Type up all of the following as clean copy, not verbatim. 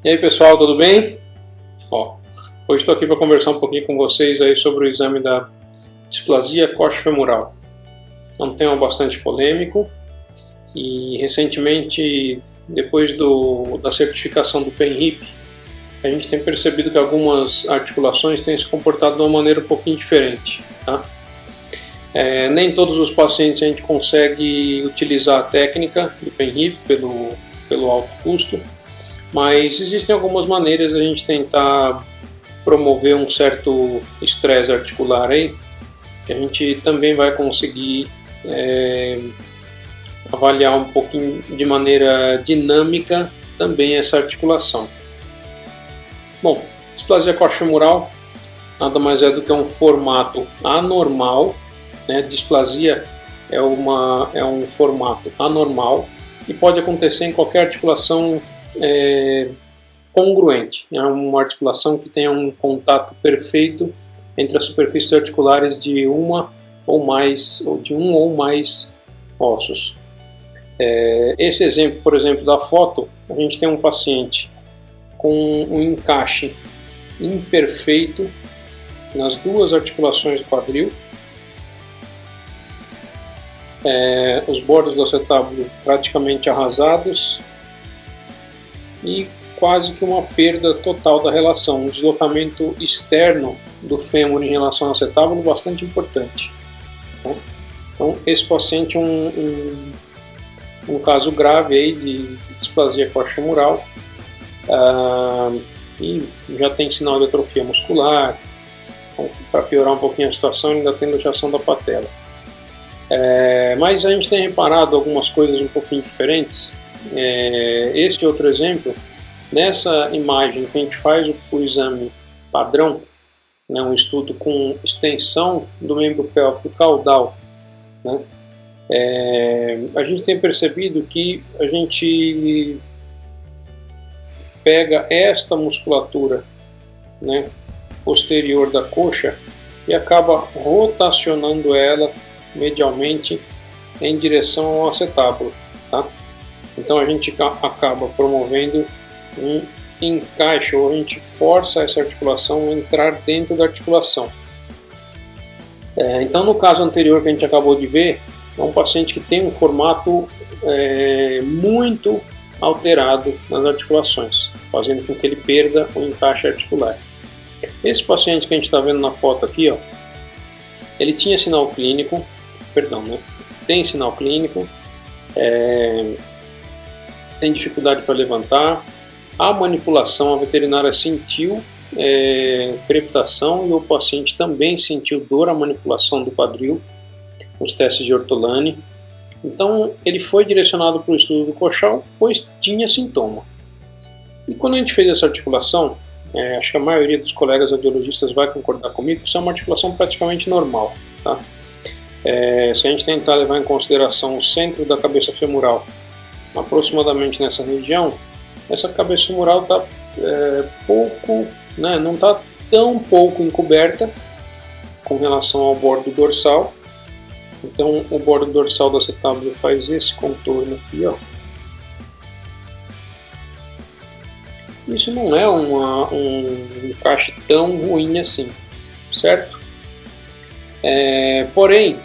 E aí pessoal, tudo bem? Hoje estou aqui para conversar um pouquinho com vocês aí sobre o exame da displasia coxofemoral. É um tema bastante polêmico e recentemente, depois da certificação do PENHIP, a gente tem percebido que algumas articulações têm se comportado de uma maneira um pouquinho diferente. Tá? Nem todos os pacientes a gente consegue utilizar a técnica do PENHIP pelo alto custo, mas existem algumas maneiras de a gente tentar promover um certo estresse articular aí, que a gente também vai conseguir avaliar um pouquinho de maneira dinâmica também essa articulação. Bom, displasia coxofemoral nada mais é do que um formato anormal, né? Displasia é um formato anormal e pode acontecer em qualquer articulação congruente, é uma articulação que tenha um contato perfeito entre as superfícies articulares de um ou mais ossos. Esse exemplo, por exemplo, da foto, a gente tem um paciente com um encaixe imperfeito nas duas articulações do quadril, os bordos do acetábulo praticamente arrasados e quase que uma perda total da relação, um deslocamento externo do fêmur em relação ao acetábulo bastante importante. Então esse paciente é um caso grave aí de displasia coxofemoral e já tem sinal de atrofia muscular. Então, para piorar um pouquinho a situação, ainda tem luxação da patela. Mas a gente tem reparado algumas coisas um pouquinho diferentes. Este outro exemplo, nessa imagem que a gente faz o exame padrão, né, um estudo com extensão do membro pélvico caudal, né, a gente tem percebido que a gente pega esta musculatura, né, posterior da coxa e acaba rotacionando ela medialmente em direção ao acetábulo. Tá? Então a gente acaba promovendo um encaixe, ou a gente força essa articulação a entrar dentro da articulação. Então no caso anterior que a gente acabou de ver, é um paciente que tem um formato muito alterado nas articulações, fazendo com que ele perda o encaixe articular. Esse paciente que a gente está vendo na foto aqui, ele tinha sinal clínico, tem sinal clínico, tem dificuldade para levantar, a manipulação, a veterinária sentiu crepitação e o paciente também sentiu dor à manipulação do quadril, nos testes de Ortolani. Então ele foi direcionado para o estudo do coxal, pois tinha sintoma. E quando a gente fez essa articulação, acho que a maioria dos colegas audiologistas vai concordar comigo que isso é uma articulação praticamente normal. Tá? Se a gente tentar levar em consideração o centro da cabeça femoral, aproximadamente nessa região, essa cabeça femoral está não está tão pouco encoberta com relação ao bordo dorsal. Então o bordo dorsal do acetábulo faz esse contorno aqui, Isso não é um encaixe tão ruim assim, certo? Porém,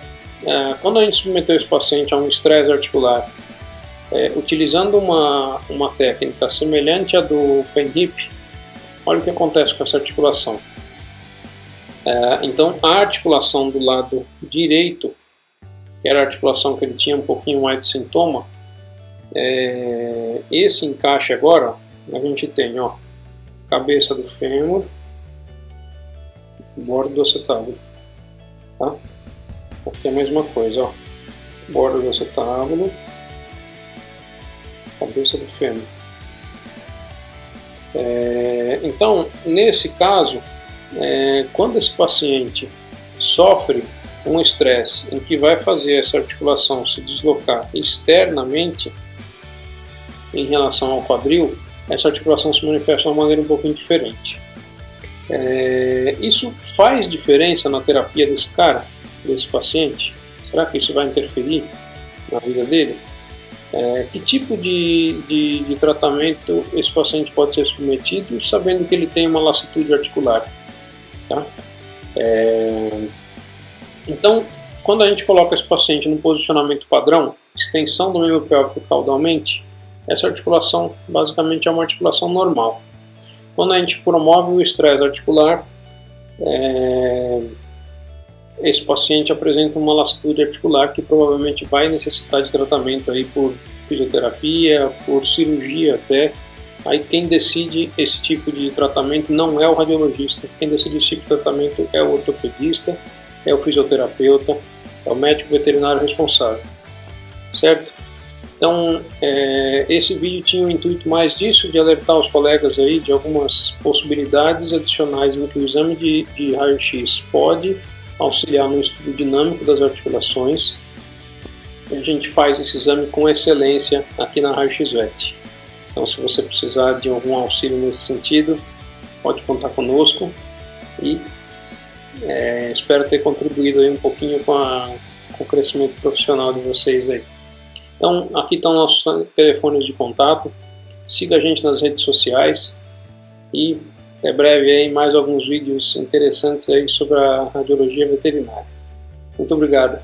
quando a gente submeteu esse paciente a um estresse articular, utilizando uma técnica semelhante à do PENHIP, olha o que acontece com essa articulação. Então a articulação do lado direito, que era a articulação que ele tinha um pouquinho mais de sintoma, esse encaixe agora, a gente tem cabeça do fêmur, bordo do acetábulo, tá? Aqui é a mesma coisa, bordo do acetábulo, cabeça do fêmur. Então, nesse caso, quando esse paciente sofre um estresse em que vai fazer essa articulação se deslocar externamente em relação ao quadril, essa articulação se manifesta de uma maneira um pouquinho diferente. Isso faz diferença na terapia desse paciente? Será que isso vai interferir na vida dele? Que tipo de tratamento esse paciente pode ser submetido, sabendo que ele tem uma lassitude articular. Tá? Então, quando a gente coloca esse paciente no posicionamento padrão, extensão do membro pélvico caudalmente, essa articulação basicamente é uma articulação normal. Quando a gente promove o estresse articular, esse paciente apresenta uma lassitude articular que provavelmente vai necessitar de tratamento aí por fisioterapia, por cirurgia até. Aí quem decide esse tipo de tratamento não é o radiologista, quem decide esse tipo de tratamento é o ortopedista, é o fisioterapeuta, é o médico veterinário responsável, certo? Então, esse vídeo tinha o intuito mais disso, de alertar os colegas aí de algumas possibilidades adicionais em que o exame de raio-x pode auxiliar no estudo dinâmico das articulações. A gente faz esse exame com excelência aqui na Raio-X VET. Então, se você precisar de algum auxílio nesse sentido, pode contar conosco e espero ter contribuído aí um pouquinho com o crescimento profissional de vocês aí. Então, aqui estão nossos telefones de contato, siga a gente nas redes sociais e até breve aí mais alguns vídeos interessantes aí sobre a radiologia veterinária. Muito obrigado.